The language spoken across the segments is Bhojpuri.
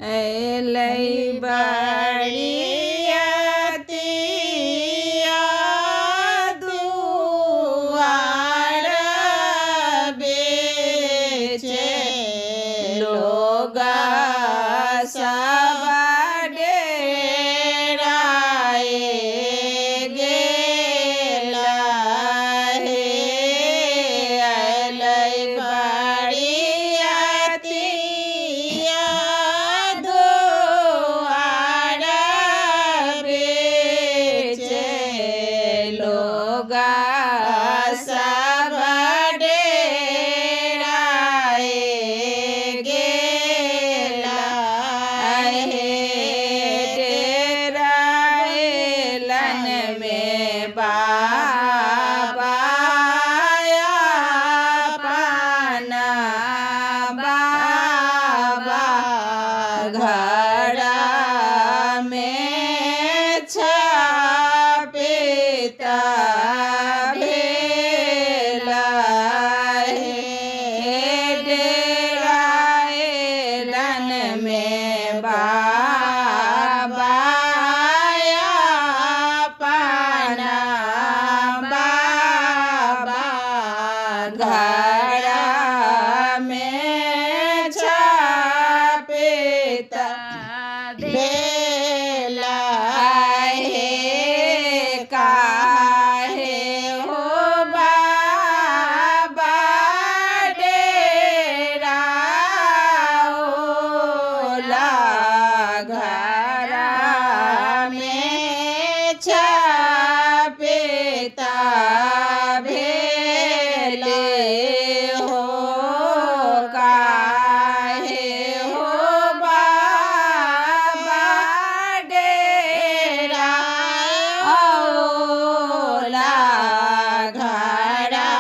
लई बड़ियतिया दुआर बेचे लोगा सब डेराए गेला हे लई बड़ियतिया दुआर बेचे लोगा सब डेराए गेला हे डेराएलन में बाबा पाना बाबा घड़ा में छापिता भेला हे डेराएलन में बाबा पाना बाबा घड़ा में छापिता भेला हे काहे हो बाबा डेरा ओला घरा में छापिता भेले हो काहे हो बाबा डेरा ओला घड़ा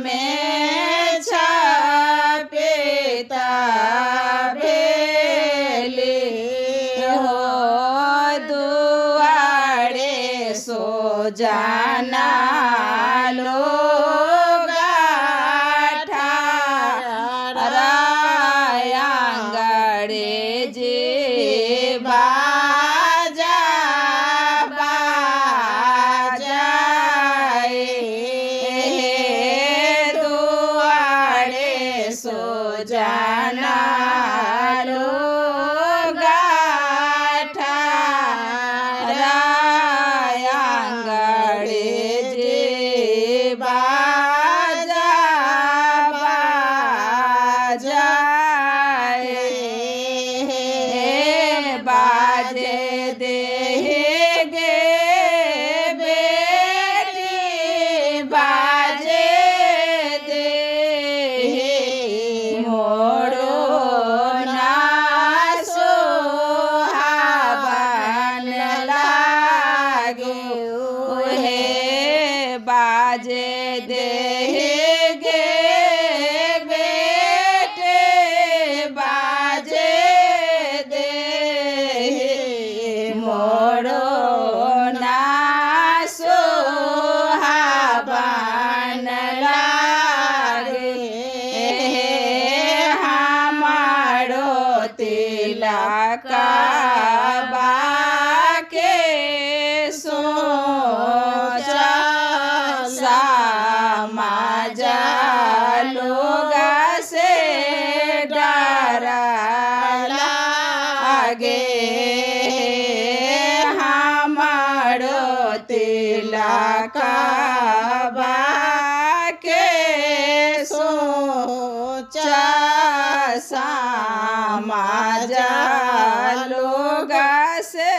में छापिता भेले हो दुआरे सो जाना लोगा ठारायांगड़े जे बाजा बाजाए दुआरे सो जाना लोगा ठारायांगड़े जे बाजा बाजाए बाजे देगे बेटी बाजे दे मोड़ो ना सोहावन लागे हे बाजे देगे बेटे बाजे दे मोड़ो ना सोहावन लागे हमारो तिलक बाके सोचा समाज लोगा से डर लागे हमारो तिलक बाके सोचा समाज लोगा से